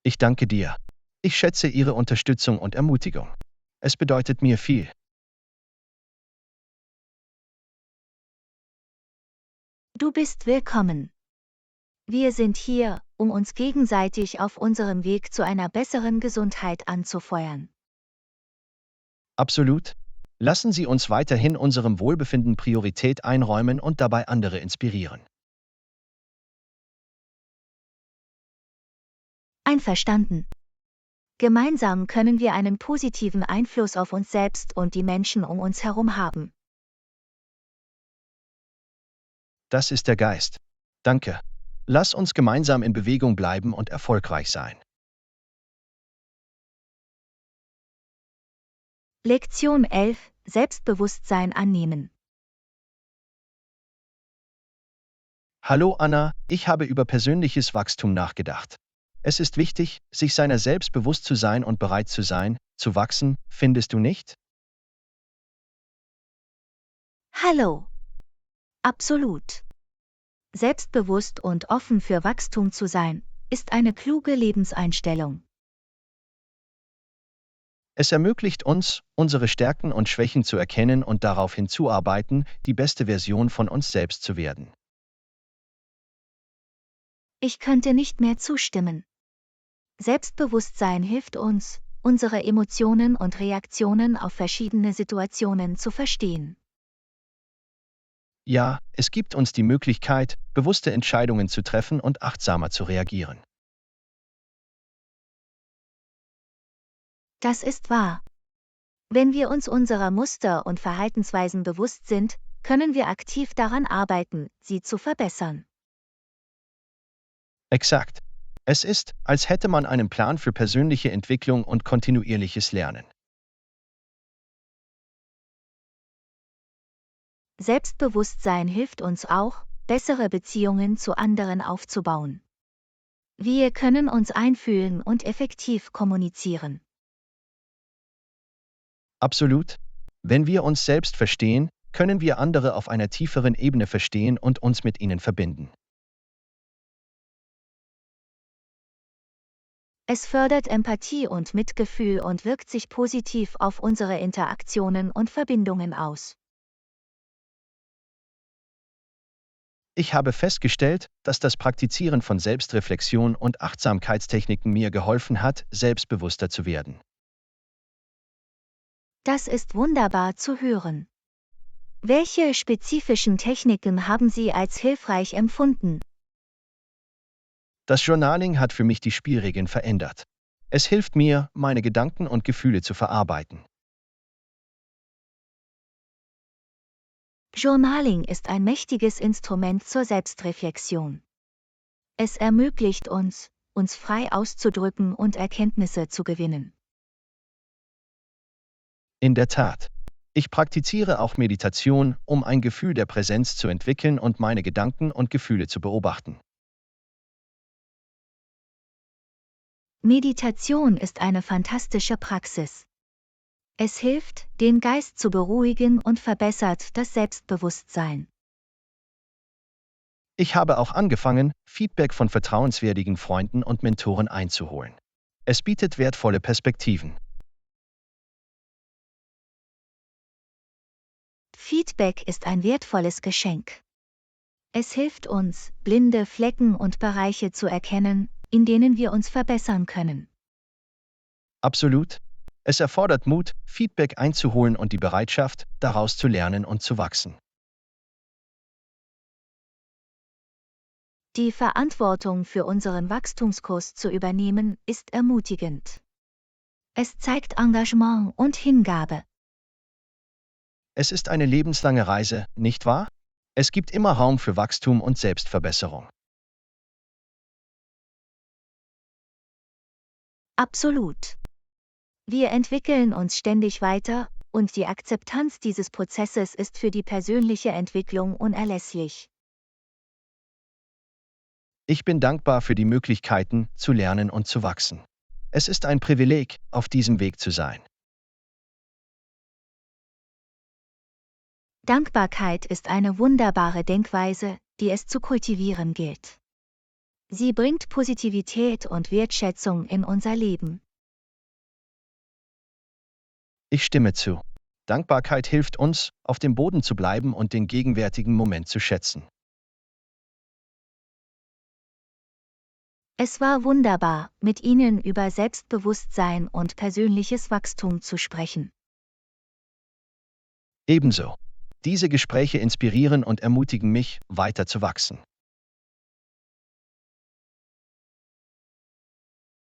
Ich danke dir. Ich schätze Ihre Unterstützung und Ermutigung. Es bedeutet mir viel. Du bist willkommen. Wir sind hier, um uns gegenseitig auf unserem Weg zu einer besseren Gesundheit anzufeuern. Absolut. Lassen Sie uns weiterhin unserem Wohlbefinden Priorität einräumen und dabei andere inspirieren. Einverstanden. Gemeinsam können wir einen positiven Einfluss auf uns selbst und die Menschen um uns herum haben. Das ist der Geist. Danke. Lass uns gemeinsam in Bewegung bleiben und erfolgreich sein. Lektion 11: Selbstbewusstsein annehmen. Hallo Anna, ich habe über persönliches Wachstum nachgedacht. Es ist wichtig, sich seiner selbst bewusst zu sein und bereit zu sein, zu wachsen, findest du nicht? Hallo. Absolut. Selbstbewusst und offen für Wachstum zu sein, ist eine kluge Lebenseinstellung. Es ermöglicht uns, unsere Stärken und Schwächen zu erkennen und darauf hinzuarbeiten, die beste Version von uns selbst zu werden. Ich könnte nicht mehr zustimmen. Selbstbewusstsein hilft uns, unsere Emotionen und Reaktionen auf verschiedene Situationen zu verstehen. Ja, es gibt uns die Möglichkeit, bewusste Entscheidungen zu treffen und achtsamer zu reagieren. Das ist wahr. Wenn wir uns unserer Muster und Verhaltensweisen bewusst sind, können wir aktiv daran arbeiten, sie zu verbessern. Exakt. Es ist, als hätte man einen Plan für persönliche Entwicklung und kontinuierliches Lernen. Selbstbewusstsein hilft uns auch, bessere Beziehungen zu anderen aufzubauen. Wir können uns einfühlen und effektiv kommunizieren. Absolut. Wenn wir uns selbst verstehen, können wir andere auf einer tieferen Ebene verstehen und uns mit ihnen verbinden. Es fördert Empathie und Mitgefühl und wirkt sich positiv auf unsere Interaktionen und Verbindungen aus. Ich habe festgestellt, dass das Praktizieren von Selbstreflexion und Achtsamkeitstechniken mir geholfen hat, selbstbewusster zu werden. Das ist wunderbar zu hören. Welche spezifischen Techniken haben Sie als hilfreich empfunden? Das Journaling hat für mich die Spielregeln verändert. Es hilft mir, meine Gedanken und Gefühle zu verarbeiten. Journaling ist ein mächtiges Instrument zur Selbstreflexion. Es ermöglicht uns, uns frei auszudrücken und Erkenntnisse zu gewinnen. In der Tat. Ich praktiziere auch Meditation, um ein Gefühl der Präsenz zu entwickeln und meine Gedanken und Gefühle zu beobachten. Meditation ist eine fantastische Praxis. Es hilft, den Geist zu beruhigen und verbessert das Selbstbewusstsein. Ich habe auch angefangen, Feedback von vertrauenswürdigen Freunden und Mentoren einzuholen. Es bietet wertvolle Perspektiven. Feedback ist ein wertvolles Geschenk. Es hilft uns, blinde Flecken und Bereiche zu erkennen, in denen wir uns verbessern können. Absolut. Es erfordert Mut, Feedback einzuholen und die Bereitschaft, daraus zu lernen und zu wachsen. Die Verantwortung für unseren Wachstumskurs zu übernehmen, ist ermutigend. Es zeigt Engagement und Hingabe. Es ist eine lebenslange Reise, nicht wahr? Es gibt immer Raum für Wachstum und Selbstverbesserung. Absolut. Wir entwickeln uns ständig weiter, und die Akzeptanz dieses Prozesses ist für die persönliche Entwicklung unerlässlich. Ich bin dankbar für die Möglichkeiten, zu lernen und zu wachsen. Es ist ein Privileg, auf diesem Weg zu sein. Dankbarkeit ist eine wunderbare Denkweise, die es zu kultivieren gilt. Sie bringt Positivität und Wertschätzung in unser Leben. Ich stimme zu. Dankbarkeit hilft uns, auf dem Boden zu bleiben und den gegenwärtigen Moment zu schätzen. Es war wunderbar, mit Ihnen über Selbstbewusstsein und persönliches Wachstum zu sprechen. Ebenso. Diese Gespräche inspirieren und ermutigen mich, weiter zu wachsen.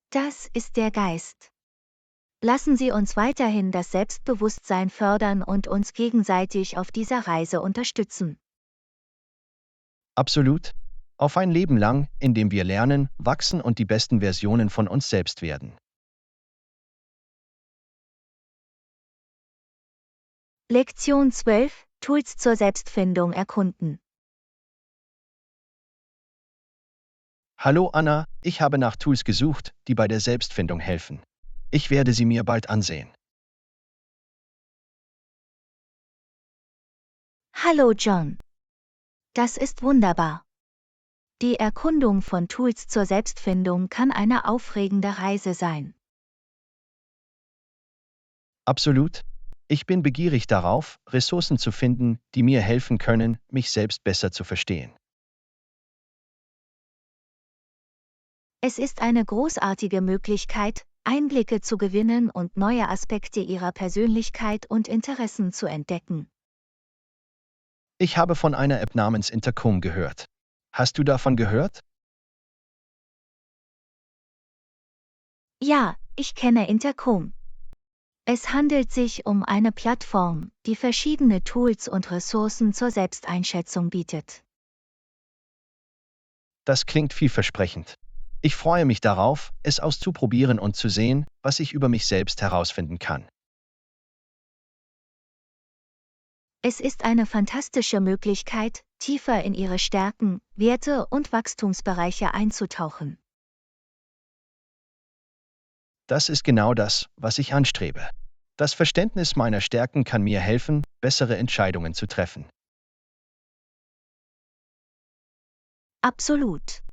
Das ist der Geist. Lassen Sie uns weiterhin das Selbstbewusstsein fördern und uns gegenseitig auf dieser Reise unterstützen. Absolut. Auf ein Leben lang, in dem wir lernen, wachsen und die besten Versionen von uns selbst werden. Lektion 12: Tools zur Selbstfindung erkunden. Hallo Anna, ich habe nach Tools gesucht, die bei der Selbstfindung helfen. Ich werde sie mir bald ansehen. Hallo John. Das ist wunderbar. Die Erkundung von Tools zur Selbstfindung kann eine aufregende Reise sein. Absolut. Ich bin begierig darauf, Ressourcen zu finden, die mir helfen können, mich selbst besser zu verstehen. Es ist eine großartige Möglichkeit, Einblicke zu gewinnen und neue Aspekte ihrer Persönlichkeit und Interessen zu entdecken. Ich habe von einer App namens Intercom gehört. Hast du davon gehört? Ja, ich kenne Intercom. Es handelt sich um eine Plattform, die verschiedene Tools und Ressourcen zur Selbsteinschätzung bietet. Das klingt vielversprechend. Ich freue mich darauf, es auszuprobieren und zu sehen, was ich über mich selbst herausfinden kann. Es ist eine fantastische Möglichkeit, tiefer in ihre Stärken, Werte und Wachstumsbereiche einzutauchen. Das ist genau das, was ich anstrebe. Das Verständnis meiner Stärken kann mir helfen, bessere Entscheidungen zu treffen. Absolut.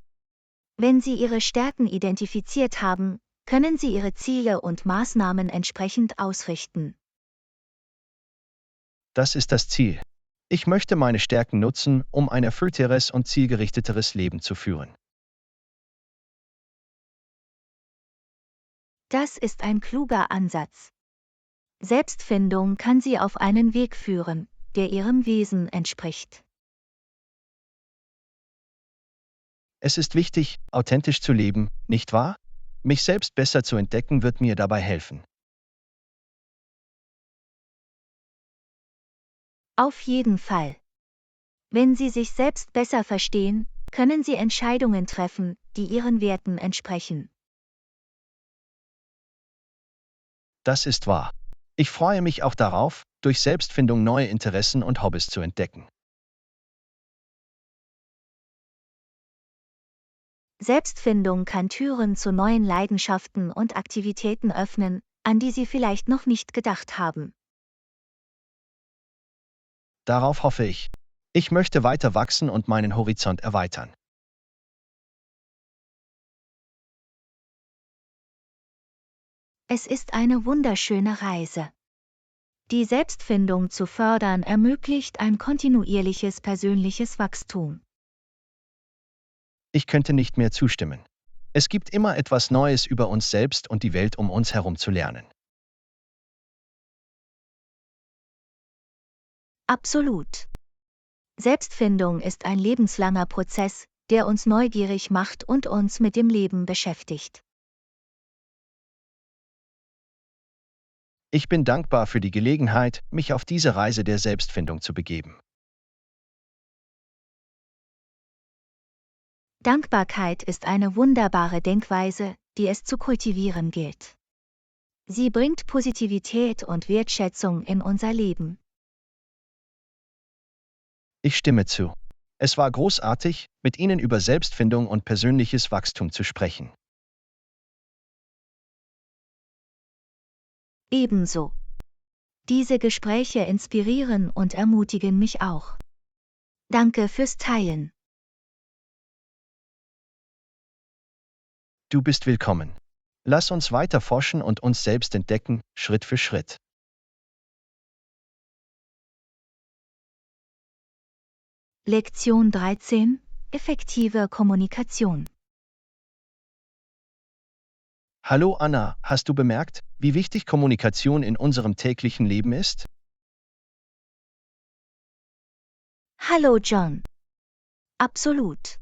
Wenn Sie Ihre Stärken identifiziert haben, können Sie Ihre Ziele und Maßnahmen entsprechend ausrichten. Das ist das Ziel. Ich möchte meine Stärken nutzen, um ein erfüllteres und zielgerichteteres Leben zu führen. Das ist ein kluger Ansatz. Selbstfindung kann Sie auf einen Weg führen, der Ihrem Wesen entspricht. Es ist wichtig, authentisch zu leben, nicht wahr? Mich selbst besser zu entdecken wird mir dabei helfen. Auf jeden Fall. Wenn Sie sich selbst besser verstehen, können Sie Entscheidungen treffen, die Ihren Werten entsprechen. Das ist wahr. Ich freue mich auch darauf, durch Selbstfindung neue Interessen und Hobbys zu entdecken. Selbstfindung kann Türen zu neuen Leidenschaften und Aktivitäten öffnen, an die Sie vielleicht noch nicht gedacht haben. Darauf hoffe ich. Ich möchte weiter wachsen und meinen Horizont erweitern. Es ist eine wunderschöne Reise. Die Selbstfindung zu fördern ermöglicht ein kontinuierliches persönliches Wachstum. Ich könnte nicht mehr zustimmen. Es gibt immer etwas Neues über uns selbst und die Welt um uns herum zu lernen. Absolut. Selbstfindung ist ein lebenslanger Prozess, der uns neugierig macht und uns mit dem Leben beschäftigt. Ich bin dankbar für die Gelegenheit, mich auf diese Reise der Selbstfindung zu begeben. Dankbarkeit ist eine wunderbare Denkweise, die es zu kultivieren gilt. Sie bringt Positivität und Wertschätzung in unser Leben. Ich stimme zu. Es war großartig, mit Ihnen über Selbstfindung und persönliches Wachstum zu sprechen. Ebenso. Diese Gespräche inspirieren und ermutigen mich auch. Danke fürs Teilen. Du bist willkommen. Lass uns weiter forschen und uns selbst entdecken, Schritt für Schritt. Lektion 13: Effektive Kommunikation. Hallo Anna, hast du bemerkt, wie wichtig Kommunikation in unserem täglichen Leben ist? Hallo John. Absolut.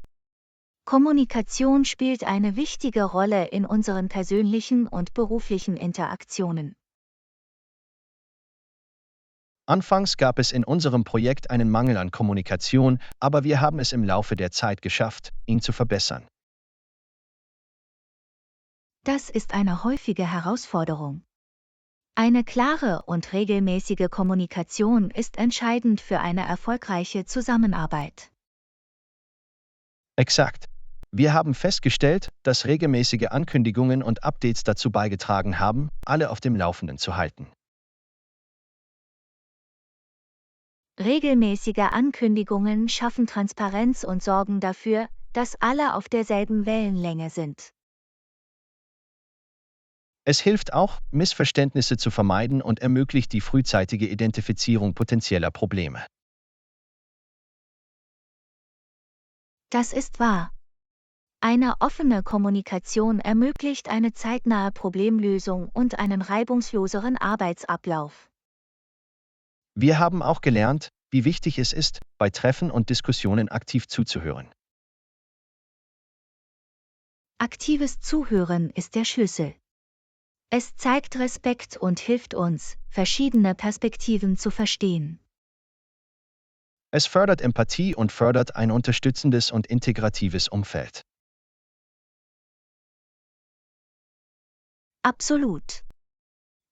Kommunikation spielt eine wichtige Rolle in unseren persönlichen und beruflichen Interaktionen. Anfangs gab es in unserem Projekt einen Mangel an Kommunikation, aber wir haben es im Laufe der Zeit geschafft, ihn zu verbessern. Das ist eine häufige Herausforderung. Eine klare und regelmäßige Kommunikation ist entscheidend für eine erfolgreiche Zusammenarbeit. Exakt. Wir haben festgestellt, dass regelmäßige Ankündigungen und Updates dazu beigetragen haben, alle auf dem Laufenden zu halten. Regelmäßige Ankündigungen schaffen Transparenz und sorgen dafür, dass alle auf derselben Wellenlänge sind. Es hilft auch, Missverständnisse zu vermeiden und ermöglicht die frühzeitige Identifizierung potenzieller Probleme. Das ist wahr. Eine offene Kommunikation ermöglicht eine zeitnahe Problemlösung und einen reibungsloseren Arbeitsablauf. Wir haben auch gelernt, wie wichtig es ist, bei Treffen und Diskussionen aktiv zuzuhören. Aktives Zuhören ist der Schlüssel. Es zeigt Respekt und hilft uns, verschiedene Perspektiven zu verstehen. Es fördert Empathie und fördert ein unterstützendes und integratives Umfeld. Absolut.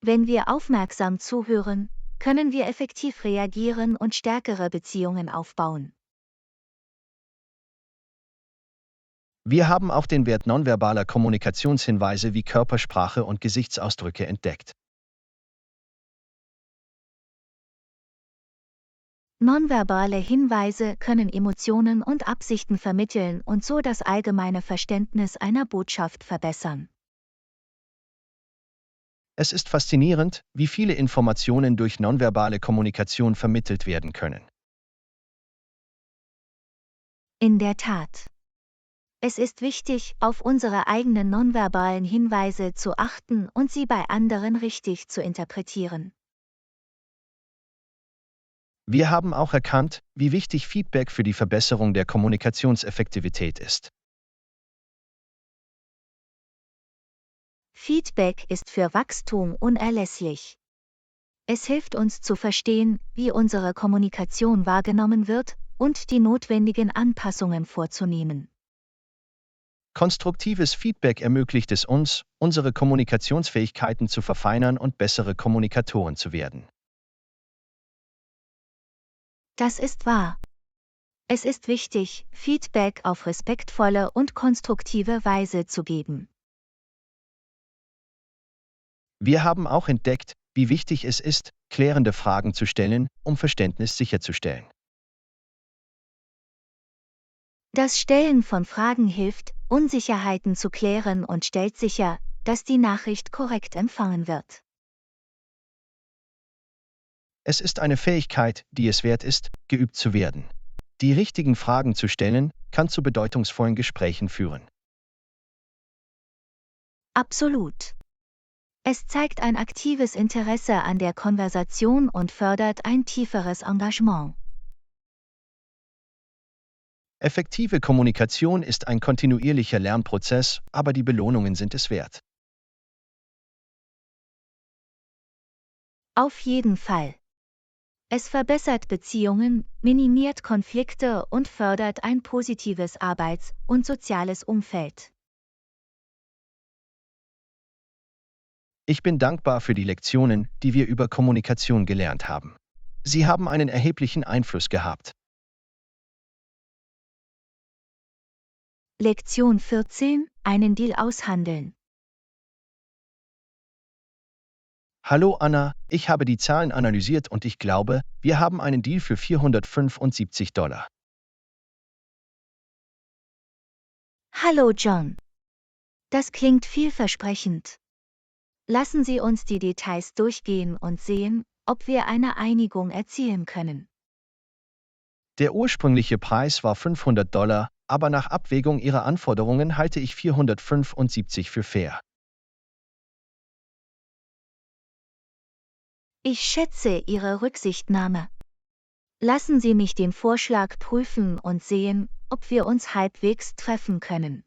Wenn wir aufmerksam zuhören, können wir effektiv reagieren und stärkere Beziehungen aufbauen. Wir haben auch den Wert nonverbaler Kommunikationshinweise wie Körpersprache und Gesichtsausdrücke entdeckt. Nonverbale Hinweise können Emotionen und Absichten vermitteln und so das allgemeine Verständnis einer Botschaft verbessern. Es ist faszinierend, wie viele Informationen durch nonverbale Kommunikation vermittelt werden können. In der Tat. Es ist wichtig, auf unsere eigenen nonverbalen Hinweise zu achten und sie bei anderen richtig zu interpretieren. Wir haben auch erkannt, wie wichtig Feedback für die Verbesserung der Kommunikationseffektivität ist. Feedback ist für Wachstum unerlässlich. Es hilft uns zu verstehen, wie unsere Kommunikation wahrgenommen wird und die notwendigen Anpassungen vorzunehmen. Konstruktives Feedback ermöglicht es uns, unsere Kommunikationsfähigkeiten zu verfeinern und bessere Kommunikatoren zu werden. Das ist wahr. Es ist wichtig, Feedback auf respektvolle und konstruktive Weise zu geben. Wir haben auch entdeckt, wie wichtig es ist, klärende Fragen zu stellen, um Verständnis sicherzustellen. Das Stellen von Fragen hilft, Unsicherheiten zu klären und stellt sicher, dass die Nachricht korrekt empfangen wird. Es ist eine Fähigkeit, die es wert ist, geübt zu werden. Die richtigen Fragen zu stellen, kann zu bedeutungsvollen Gesprächen führen. Absolut. Es zeigt ein aktives Interesse an der Konversation und fördert ein tieferes Engagement. Effektive Kommunikation ist ein kontinuierlicher Lernprozess, aber die Belohnungen sind es wert. Auf jeden Fall. Es verbessert Beziehungen, minimiert Konflikte und fördert ein positives Arbeits- und soziales Umfeld. Ich bin dankbar für die Lektionen, die wir über Kommunikation gelernt haben. Sie haben einen erheblichen Einfluss gehabt. Lektion 14: Einen Deal aushandeln. Hallo Anna, ich habe die Zahlen analysiert und ich glaube, wir haben einen Deal für $475. Hallo John. Das klingt vielversprechend. Lassen Sie uns die Details durchgehen und sehen, ob wir eine Einigung erzielen können. Der ursprüngliche Preis war $500, aber nach Abwägung Ihrer Anforderungen halte ich 475 für fair. Ich schätze Ihre Rücksichtnahme. Lassen Sie mich den Vorschlag prüfen und sehen, ob wir uns halbwegs treffen können.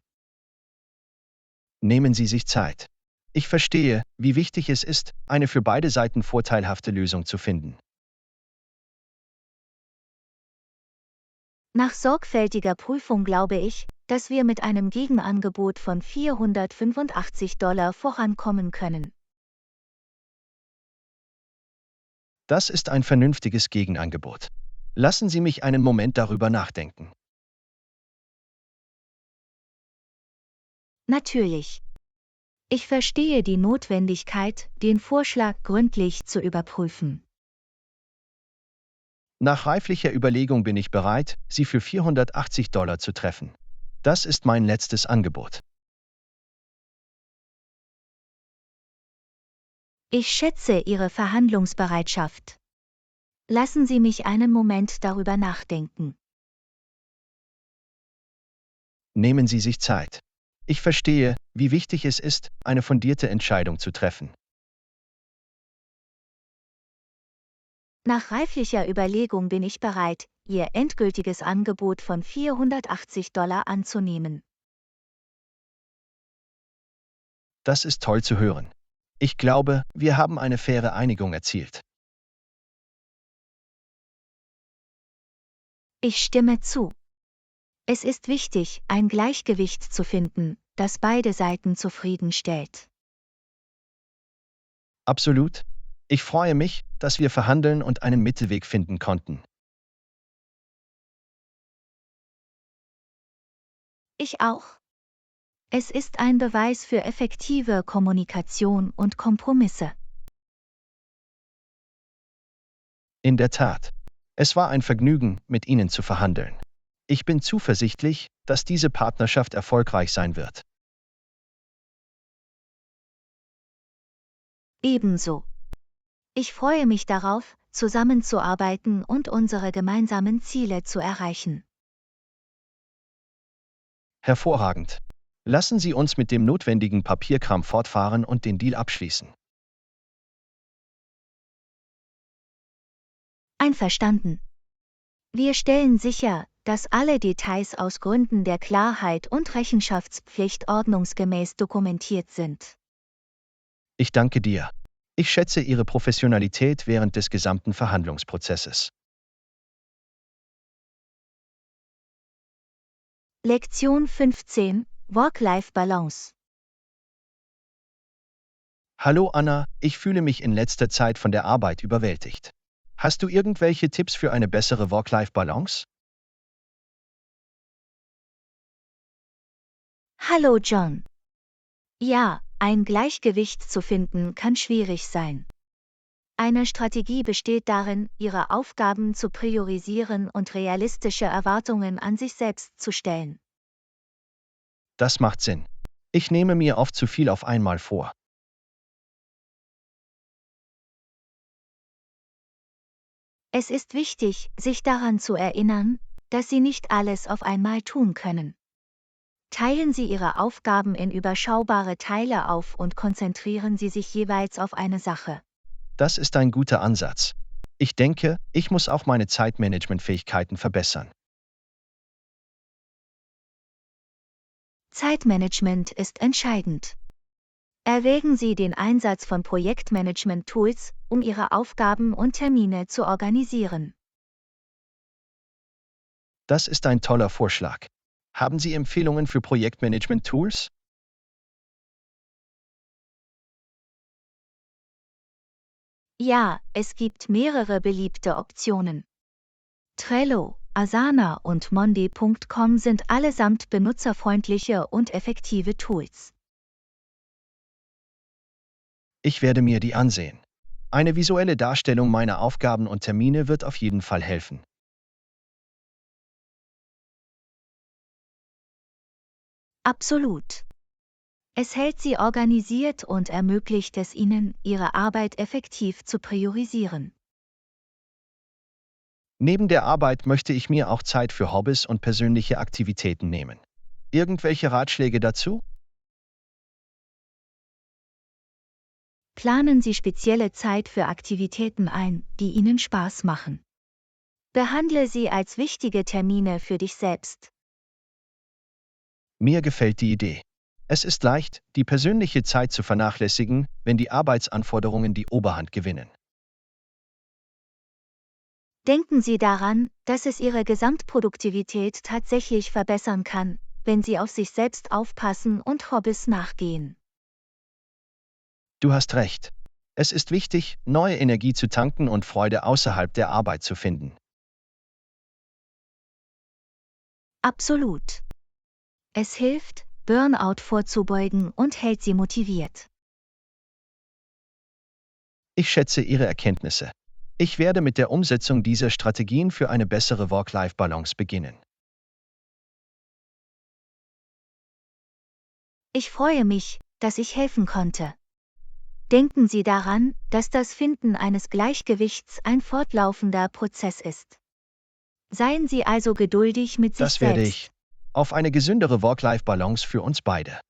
Nehmen Sie sich Zeit. Ich verstehe, wie wichtig es ist, eine für beide Seiten vorteilhafte Lösung zu finden. Nach sorgfältiger Prüfung glaube ich, dass wir mit einem Gegenangebot von $485 vorankommen können. Das ist ein vernünftiges Gegenangebot. Lassen Sie mich einen Moment darüber nachdenken. Natürlich. Ich verstehe die Notwendigkeit, den Vorschlag gründlich zu überprüfen. Nach reiflicher Überlegung bin ich bereit, Sie für $480 zu treffen. Das ist mein letztes Angebot. Ich schätze Ihre Verhandlungsbereitschaft. Lassen Sie mich einen Moment darüber nachdenken. Nehmen Sie sich Zeit. Ich verstehe, wie wichtig es ist, eine fundierte Entscheidung zu treffen. Nach reiflicher Überlegung bin ich bereit, Ihr endgültiges Angebot von $480 anzunehmen. Das ist toll zu hören. Ich glaube, wir haben eine faire Einigung erzielt. Ich stimme zu. Es ist wichtig, ein Gleichgewicht zu finden, das beide Seiten zufriedenstellt. Absolut. Ich freue mich, dass wir verhandeln und einen Mittelweg finden konnten. Ich auch. Es ist ein Beweis für effektive Kommunikation und Kompromisse. In der Tat. Es war ein Vergnügen, mit Ihnen zu verhandeln. Ich bin zuversichtlich, dass diese Partnerschaft erfolgreich sein wird. Ebenso. Ich freue mich darauf, zusammenzuarbeiten und unsere gemeinsamen Ziele zu erreichen. Hervorragend. Lassen Sie uns mit dem notwendigen Papierkram fortfahren und den Deal abschließen. Einverstanden. Wir stellen sicher, dass alle Details aus Gründen der Klarheit und Rechenschaftspflicht ordnungsgemäß dokumentiert sind. Ich danke dir. Ich schätze Ihre Professionalität während des gesamten Verhandlungsprozesses. Lektion 15: Work-Life-Balance. Hallo Anna, ich fühle mich in letzter Zeit von der Arbeit überwältigt. Hast du irgendwelche Tipps für eine bessere Work-Life-Balance? Hallo John. Ja, ein Gleichgewicht zu finden kann schwierig sein. Eine Strategie besteht darin, Ihre Aufgaben zu priorisieren und realistische Erwartungen an sich selbst zu stellen. Das macht Sinn. Ich nehme mir oft zu viel auf einmal vor. Es ist wichtig, sich daran zu erinnern, dass Sie nicht alles auf einmal tun können. Teilen Sie Ihre Aufgaben in überschaubare Teile auf und konzentrieren Sie sich jeweils auf eine Sache. Das ist ein guter Ansatz. Ich denke, ich muss auch meine Zeitmanagementfähigkeiten verbessern. Zeitmanagement ist entscheidend. Erwägen Sie den Einsatz von Projektmanagement-Tools, um Ihre Aufgaben und Termine zu organisieren. Das ist ein toller Vorschlag. Haben Sie Empfehlungen für Projektmanagement-Tools? Ja, es gibt mehrere beliebte Optionen. Trello, Asana und Monday.com sind allesamt benutzerfreundliche und effektive Tools. Ich werde mir die ansehen. Eine visuelle Darstellung meiner Aufgaben und Termine wird auf jeden Fall helfen. Absolut. Es hält Sie organisiert und ermöglicht es Ihnen, Ihre Arbeit effektiv zu priorisieren. Neben der Arbeit möchte ich mir auch Zeit für Hobbys und persönliche Aktivitäten nehmen. Irgendwelche Ratschläge dazu? Planen Sie spezielle Zeit für Aktivitäten ein, die Ihnen Spaß machen. Behandle sie als wichtige Termine für dich selbst. Mir gefällt die Idee. Es ist leicht, die persönliche Zeit zu vernachlässigen, wenn die Arbeitsanforderungen die Oberhand gewinnen. Denken Sie daran, dass es Ihre Gesamtproduktivität tatsächlich verbessern kann, wenn Sie auf sich selbst aufpassen und Hobbys nachgehen. Du hast recht. Es ist wichtig, neue Energie zu tanken und Freude außerhalb der Arbeit zu finden. Absolut. Es hilft, Burnout vorzubeugen und hält Sie motiviert. Ich schätze Ihre Erkenntnisse. Ich werde mit der Umsetzung dieser Strategien für eine bessere Work-Life-Balance beginnen. Ich freue mich, dass ich helfen konnte. Denken Sie daran, dass das Finden eines Gleichgewichts ein fortlaufender Prozess ist. Seien Sie also geduldig mit sich Das werde selbst. ich. Auf eine gesündere Work-Life-Balance für uns beide.